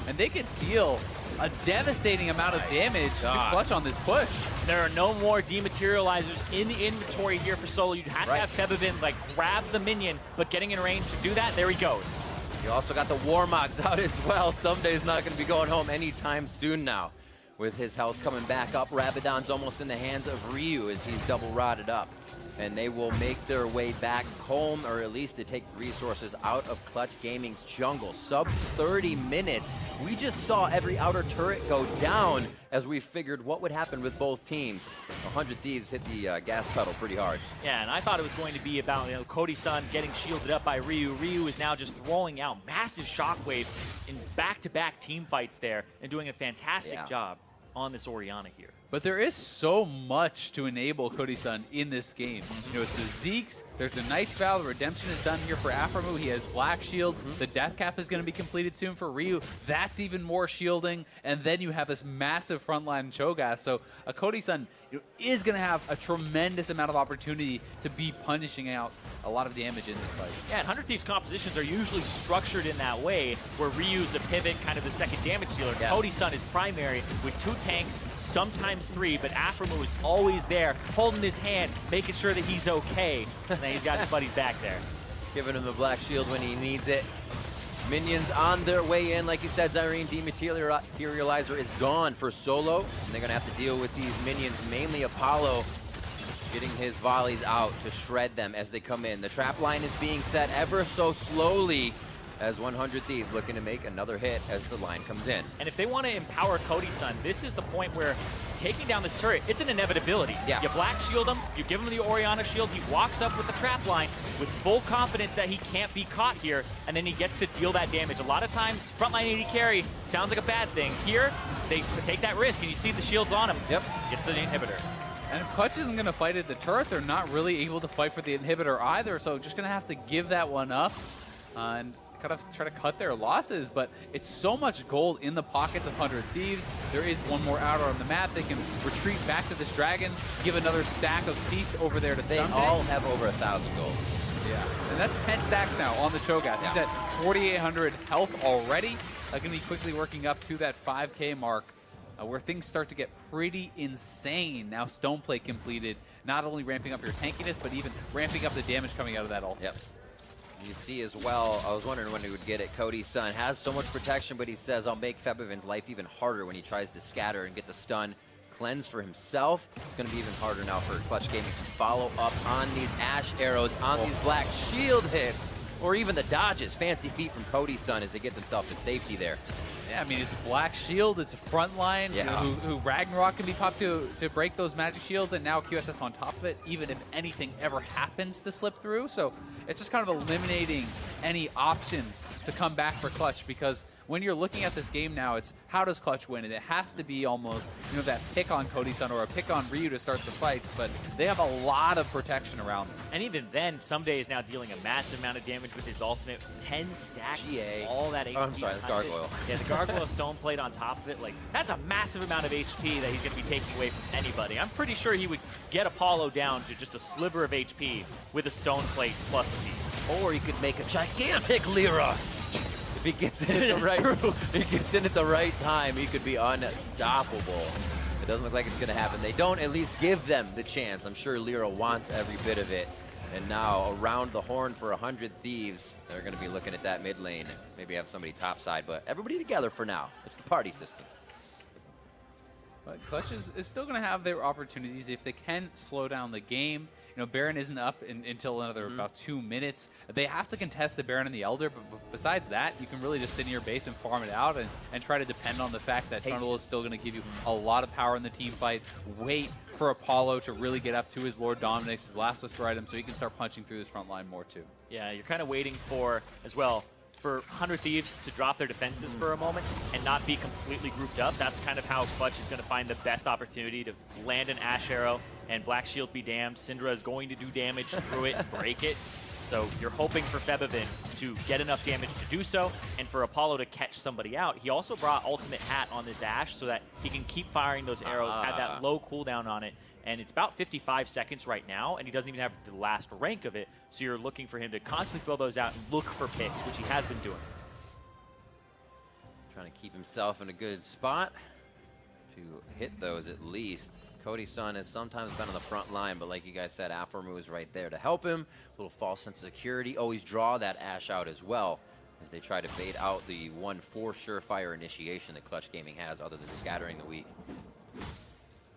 and they can deal a devastating amount of damage to Clutch on this push. There are no more dematerializers in the inventory here for Solo. You'd have to have Febiven, like, grab the minion, but getting in range to do that, there he goes. You also got the Warmogs out as well. Ssumday's not going to be going home anytime soon now. With his health coming back up, Rabadon's almost in the hands of Ryu as he's double rotted up. And they will make their way back home, or at least to take resources out of Clutch Gaming's jungle. Sub 30 minutes. We just saw every outer turret go down as we figured what would happen with both teams. 100 Thieves hit the gas pedal pretty hard. Yeah, and I thought it was going to be about, you know, Cody Sun getting shielded up by Ryu. Ryu is now just throwing out massive shockwaves in back-to-back team fights there and doing a fantastic job on this Orianna here. But there is so much to enable Cody Sun in this game. You know, it's the Zeke's, there's the Knight's Vow, the Redemption is done here for Aphromoo, he has Black Shield, the Death Cap is going to be completed soon for Ryu, that's even more shielding, and then you have this massive frontline Cho'Gath. So Cody Sun, you know, is going to have a tremendous amount of opportunity to be punishing out a lot of damage in these fights. Yeah, and 100 Thieves compositions are usually structured in that way, where Ryu's a pivot, kind of the second damage dealer. Yeah. Cody Sun is primary with 2 tanks, sometimes 3, but Aphromoo is always there, holding his hand, making sure that he's okay. And then he's got his buddies back there. Giving him the black shield when he needs it. Minions on their way in. Like you said, Zirene Dematerializer is gone for solo. And they're going to have to deal with these minions, mainly Apollo, getting his volleys out to shred them as they come in. The trap line is being set ever so slowly as 100 Thieves looking to make another hit as the line comes in. And if they want to empower Cody Sun, this is the point where taking down this turret, it's an inevitability. Yeah. You black shield him, you give him the Orianna shield, he walks up with the trap line with full confidence that he can't be caught here, and then he gets to deal that damage. A lot of times, frontline AD carry sounds like a bad thing. Here, they take that risk, and you see the shields on him. Yep. Gets the inhibitor. And if Clutch isn't going to fight at the turret, they're not really able to fight for the inhibitor either, so just going to have to give that one up and kind of try to cut their losses. But it's so much gold in the pockets of 100 Thieves. There is one more outer on the map. They can retreat back to this dragon, give another stack of Feast over there to They Ssumday. all have over 1,000 gold. Yeah, and that's 10 stacks now on the Cho'Gath. He's at 4,800 health already. Going to be quickly working up to that 5K mark, where things start to get pretty insane. Now Stoneplate completed, not only ramping up your tankiness, but even ramping up the damage coming out of that ult. Yep. You see as well, I was wondering when he would get it, Cody Sun has so much protection, but he says, I'll make Febiven's life even harder when he tries to scatter and get the stun. Cleanse for himself. It's going to be even harder now for Clutch Gaming to follow up on these Ashe arrows, on these black shield hits, or even the dodges. Fancy feet from Cody Sun as they get themselves to safety there. Yeah, I mean, it's a black shield, it's a front line, Yeah. who Ragnarok can be popped to break those magic shields, and now QSS on top of it, even if anything ever happens to slip through. So it's just kind of eliminating any options to come back for Clutch, because when you're looking at this game now, it's how does Clutch win? And it has to be almost, you know, that pick on Cody Sun or a pick on Ryu to start the fights, but they have a lot of protection around them. And even then, Ssumday is now dealing a massive amount of damage with his ultimate. 10 stacks, GA. all that HP. Oh, I'm sorry, the behind it. gargoyle. Yeah, the gargoyle stone plate on top of it. Like, that's a massive amount of HP that he's going to be taking away from anybody. I'm pretty sure he would get Apollo down to just a sliver of HP with a stone plate plus a piece. Or he could make a gigantic LirA. If he gets in at the right time, he could be unstoppable. It doesn't look like it's going to happen. They don't at least give them the chance. I'm sure LirA wants every bit of it. And now around the horn for 100 Thieves, they're going to be looking at that mid lane. Maybe have somebody topside, but everybody together for now. It's the party system. But Clutch is still going to have their opportunities if they can slow down the game. You know, Baron isn't up until another about 2 minutes. They have to contest the Baron and the Elder, but besides that, you can really just sit in your base and farm it out and try to depend on the fact that Trundle is still going to give you a lot of power in the team fight. Wait for Apollo to really get up to his Lord Dominix, his last whisper item, so he can start punching through this front line more too. Yeah, you're kind of waiting for, as well, for 100 Thieves to drop their defenses for a moment and not be completely grouped up. That's kind of how Clutch is going to find the best opportunity to land an Ashe arrow and Black Shield be damned. Syndra is going to do damage through it and break it. So you're hoping for Febiven to get enough damage to do so, and for Apollo to catch somebody out. He also brought Ultimate Hat on this Ashe so that he can keep firing those arrows, have that low cooldown on it. And it's about 55 seconds right now, and he doesn't even have the last rank of it. So you're looking for him to constantly throw those out and look for picks, which he has been doing. Trying to keep himself in a good spot to hit those at least. Cody Sun has sometimes been on the front line, but like you guys said, Aphromoo is right there to help him. A little false sense of security. Always draw that Ashe out as well as they try to bait out the 1-4 surefire initiation that Clutch Gaming has other than scattering the weak.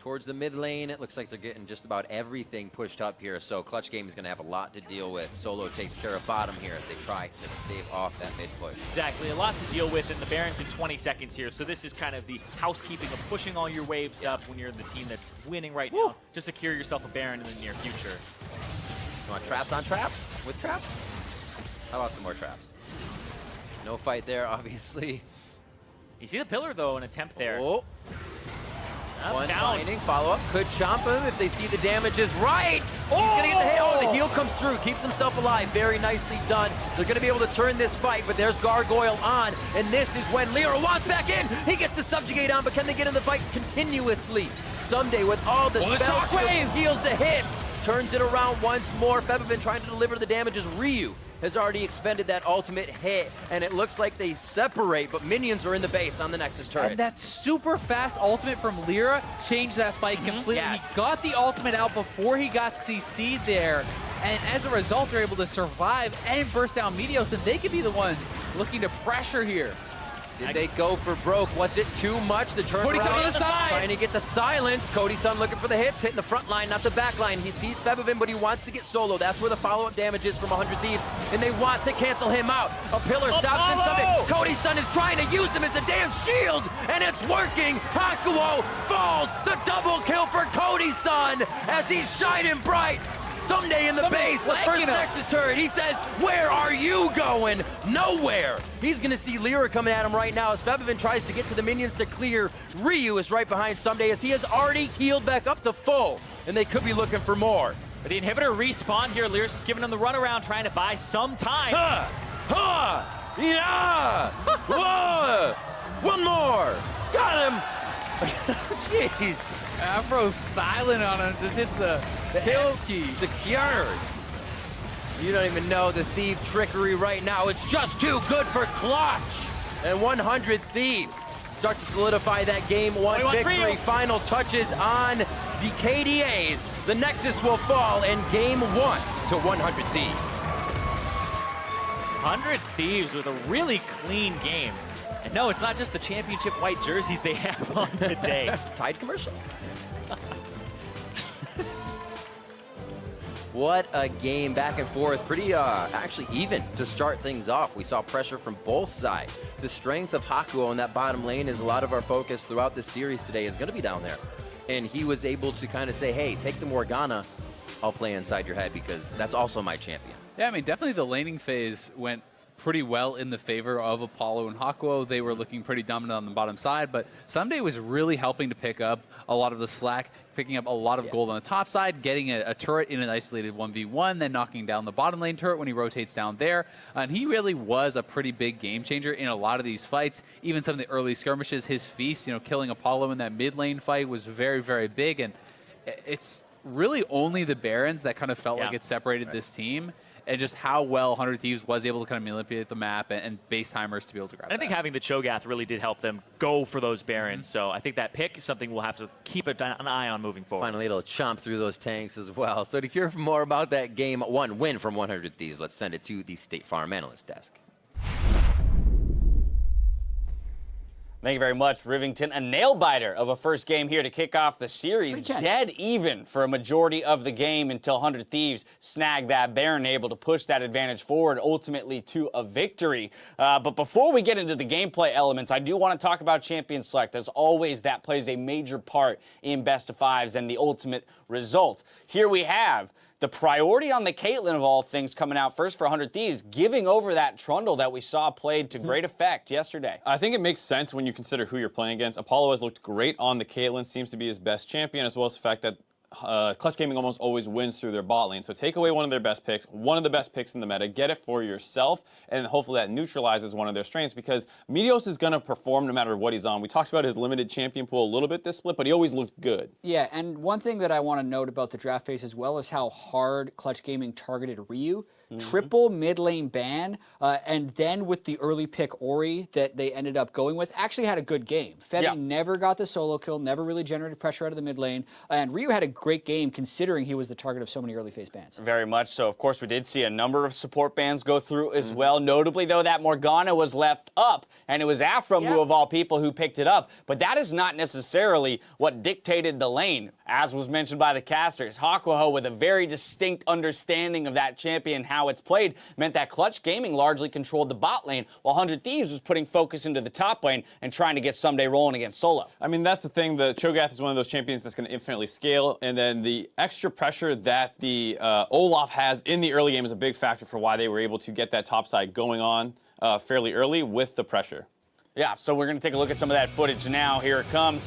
Towards the mid lane, it looks like they're getting just about everything pushed up here, so Clutch Gaming is going to have a lot to deal with. Solo takes care of bottom here as they try to stave off that mid push. Exactly, a lot to deal with, and the Baron's in 20 seconds here, so this is kind of the housekeeping of pushing all your waves up when you're the team that's winning right now to secure yourself a Baron in the near future. You want traps on traps? With traps? How about some more traps? No fight there, obviously. You see the pillar, though, an attempt there. Oh. One down. finding, follow-up, could chomp him if they see the damage is right. He's gonna get the hit. Oh, the heal comes through, keeps himself alive. Very nicely done. They're gonna be able to turn this fight, but there's Gargoyle on, and this is when LirA wants back in. He gets the subjugate on, but can they get in the fight continuously? Ssumday with all the spell shield heals the hits. turns it around once more. Febiven trying to deliver the damage as Ryu has already expended that ultimate hit, and it looks like they separate, but minions are in the base on the Nexus turret. And that super fast ultimate from LirA changed that fight completely. Yes. He got the ultimate out before he got CC'd there, and as a result, they're able to survive and burst down Meteos, and they could be the ones looking to pressure here. Did they go for broke? Was it too much? The turnaround. Cody Sun on the side. Trying to get the silence. Cody Sun looking for the hits, hitting the front line, not the back line. He sees Febiven, but he wants to get solo. That's where the follow-up damage is from 100 Thieves, and they want to cancel him out. A pillar stops in Ssumday. Cody Sun is trying to use him as a damn shield, and it's working. Hakuho falls. The double kill for Cody Sun as he's shining bright. Ssumday in the base, the first Nexus turret. He says, where are you going? Nowhere. He's going to see LirA coming at him right now as Febiven tries to get to the minions to clear. Ryu is right behind Ssumday as he has already healed back up to full, and they could be looking for more. But the inhibitor respawned here. LirA's just giving him the runaround, trying to buy some time. Yeah! Whoa! One more! Got him! Jeez! Afro styling on him, just hits the Kill S key. secured. You don't even know the Thief trickery right now. It's just too good for Clutch. And 100 Thieves start to solidify that game one victory. Final touches on the KDAs. The Nexus will fall in game 1 to 100 Thieves. 100 Thieves with a really clean game. And no, it's not just the championship white jerseys they have on today. Tide commercial. What a game, back and forth. Pretty actually even to start things off. We saw pressure from both sides. The strength of Hakuho in that bottom lane is a lot of our focus throughout this series today is going to be down there. And he was able to kind of say, hey, take the Morgana. I'll play inside your head because that's also my champion. Yeah, I mean, definitely the laning phase went pretty well in the favor of Apollo and Hakuho. They were looking pretty dominant on the bottom side, but Ssumday was really helping to pick up a lot of the slack, picking up a lot of gold on the top side, getting a turret in an isolated 1v1, then knocking down the bottom lane turret when he rotates down there. And he really was a pretty big game changer in a lot of these fights. Even some of the early skirmishes, his feast, killing Apollo in that mid lane fight was very, very big. And it's really only the Barons that kind of felt like it separated this team. And just how well 100 Thieves was able to kind of manipulate the map and base timers to be able to grab I think having the Cho'Gath really did help them go for those Barons. So I think that pick is something we'll have to keep an eye on moving forward. Finally, it'll chomp through those tanks as well. So to hear more about that game 1 win from 100 Thieves, let's send it to the State Farm Analyst Desk. Thank you very much, Rivington. A nail-biter of a first game here to kick off the series. Dead even for a majority of the game until 100 Thieves snagged that Baron, able to push that advantage forward, ultimately to a victory. But before we get into the gameplay elements, I do want to talk about champion select. As always, that plays a major part in best of fives and the ultimate result. Here we have the priority on the Caitlyn of all things coming out first for 100 Thieves, giving over that Trundle that we saw played to great effect yesterday. I think it makes sense when you consider who you're playing against. Apollo has looked great on the Caitlyn, seems to be his best champion, as well as the fact that Clutch Gaming almost always wins through their bot lane. So take away one of their best picks, one of the best picks in the meta, get it for yourself, and hopefully that neutralizes one of their strengths because Meteos is going to perform no matter what he's on. We talked about his limited champion pool a little bit this split, but he always looked good. Yeah, and one thing that I want to note about the draft phase as well is how hard Clutch Gaming targeted Ryu. Triple mid lane ban, and then with the early pick Ori that they ended up going with, actually had a good game. Febi never got the solo kill, never really generated pressure out of the mid lane, and Ryu had a great game considering he was the target of so many early phase bans. Very much so. Of course, we did see a number of support bans go through as well. Notably, though, that Morgana was left up, and it was Aphromoo of all people who picked it up. But that is not necessarily what dictated the lane, as was mentioned by the casters. Hakuho, with a very distinct understanding of that champion, how it's played, meant that Clutch Gaming largely controlled the bot lane, while 100 Thieves was putting focus into the top lane and trying to get Ssumday rolling against solo. I mean, that's the thing. The Cho'Gath is one of those champions that's going to infinitely scale, and then the extra pressure that the Olaf has in the early game is a big factor for why they were able to get that top side going on fairly early with the pressure. Yeah, so we're going to take a look at some of that footage now. Here it comes.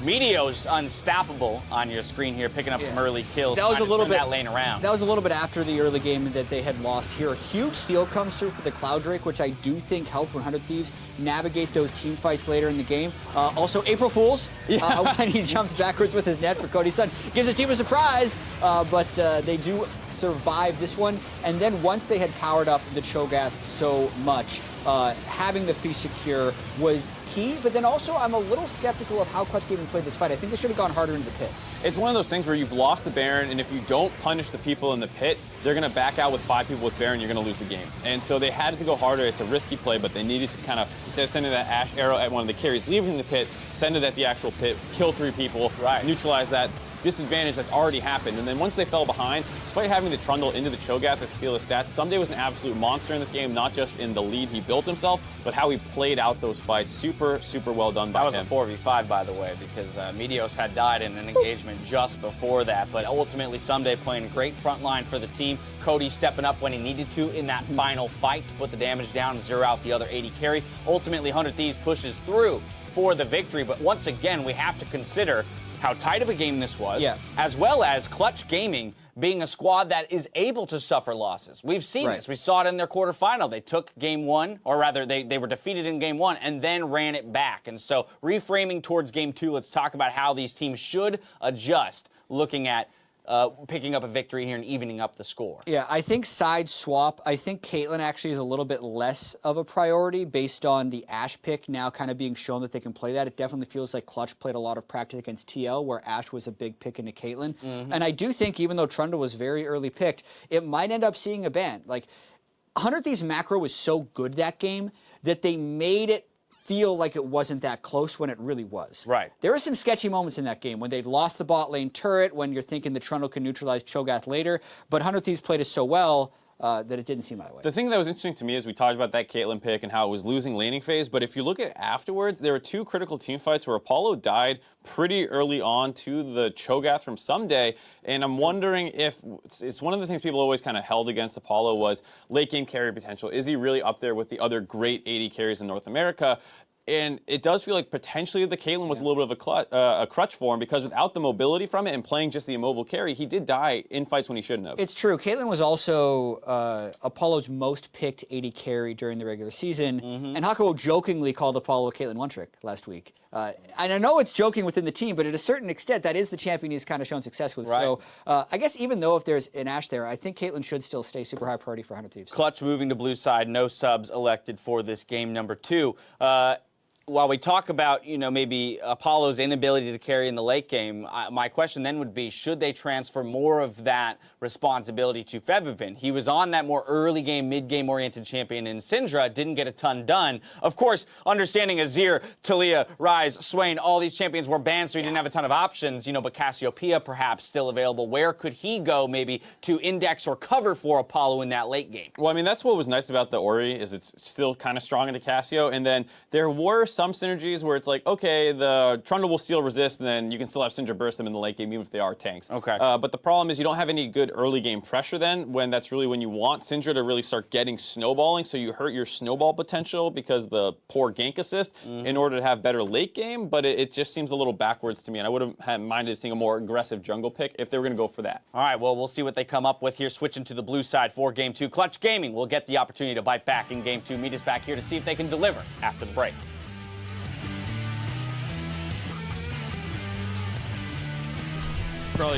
Meteos unstoppable on your screen here, picking up some early kills. That was a little bit that lane around. That was a little bit after the early game that they had lost here. A huge steal comes through for the Cloud Drake, which I do think helped 100 Thieves navigate those team fights later in the game. Also, April Fools when he jumps backwards with his net for Cody Sun gives his team a surprise, but they do survive this one. And then once they had powered up the Cho'Gath so much, having the feast secure was key, but then also I'm a little skeptical of how Clutch Gaming played this fight. I think they should have gone harder into the pit. It's one of those things where you've lost the Baron, and if you don't punish the people in the pit, they're going to back out with 5 people with Baron, you're going to lose the game. And so they had to go harder. It's a risky play, but they needed to kind of, instead of sending that Ashe arrow at one of the carries, leaving the pit, send it at the actual pit, kill 3 people, neutralize that disadvantage that's already happened. And then once they fell behind, despite having the Trundle into the Cho'Gath to steal his stats, Ssumday was an absolute monster in this game, not just in the lead he built himself, but how he played out those fights. Super, super well done by him. That was a 4v5, by the way, because Meteos had died in an engagement just before that. But ultimately, Ssumday playing a great front line for the team. Cody stepping up when he needed to in that final fight to put the damage down and zero out the other AD carry. Ultimately, 100 Thieves pushes through for the victory. But once again, we have to consider how tight of a game this was, as well as Clutch Gaming being a squad that is able to suffer losses. We've seen this. We saw it in their quarterfinal. They took game 1, or rather, they were defeated in game 1 and then ran it back. And so reframing towards game 2, let's talk about how these teams should adjust, looking at picking up a victory here and evening up the score. Yeah, I think side swap, I think Caitlyn actually is a little bit less of a priority based on the Ashe pick now kind of being shown that they can play that. It definitely feels like Clutch played a lot of practice against TL where Ashe was a big pick into Caitlyn. And I do think even though Trundle was very early picked, it might end up seeing a ban. Like, 100 Thieves macro was so good that game that they made it feel like it wasn't that close when it really was. Right. There were some sketchy moments in that game when they'd lost the bot lane turret, when you're thinking the Trundle can neutralize Cho'Gath later, but 100 Thieves played it so well that it didn't seem that way. The thing that was interesting to me is we talked about that Caitlyn pick and how it was losing laning phase, but if you look at afterwards, there were 2 critical team fights where Apollo died pretty early on to the Cho'Gath from Ssumday, and I'm wondering if it's one of the things people always kind of held against Apollo was late game carry potential. Is he really up there with the other great AD carries in North America? And it does feel like potentially the Caitlyn was a little bit of a crutch for him because without the mobility from it and playing just the immobile carry, he did die in fights when he shouldn't have. It's true. Caitlyn was also Apollo's most picked AD carry during the regular season, and Hakuho jokingly called Apollo a Caitlyn one-trick last week. And I know it's joking within the team, but at a certain extent, that is the champion he's kind of shown success with. So I guess even though if there's an Ashe there, I think Caitlyn should still stay super high priority for 100 Thieves. Clutch moving to blue side, no subs elected for this game number 2. While we talk about, you know, maybe Apollo's inability to carry in the late game, my question then would be, should they transfer more of that responsibility to Febiven? He was on that more early game, mid-game oriented champion in Syndra, didn't get a ton done. Of course, understanding Azir, Taliyah, Ryze, Swain, all these champions were banned, so he didn't have a ton of options, you know, but Cassiopeia perhaps still available. Where could he go maybe to index or cover for Apollo in that late game? Well, I mean, that's what was nice about the Ori is it's still kind of strong into Cassio, and then there were some synergies where it's like, okay, the Trundle will steal resist, and then you can still have Syndra burst them in the late game, even if they are tanks. Okay. But the problem is you don't have any good early game pressure then, when that's really when you want Syndra to really start getting snowballing, so you hurt your snowball potential because the poor gank assist in order to have better late game, but it just seems a little backwards to me, and I would have minded seeing a more aggressive jungle pick if they were going to go for that. All right, well, we'll see what they come up with here. Switching to the blue side for Game 2. Clutch Gaming will get the opportunity to bite back in Game 2. Meet us back here to see if they can deliver after the break.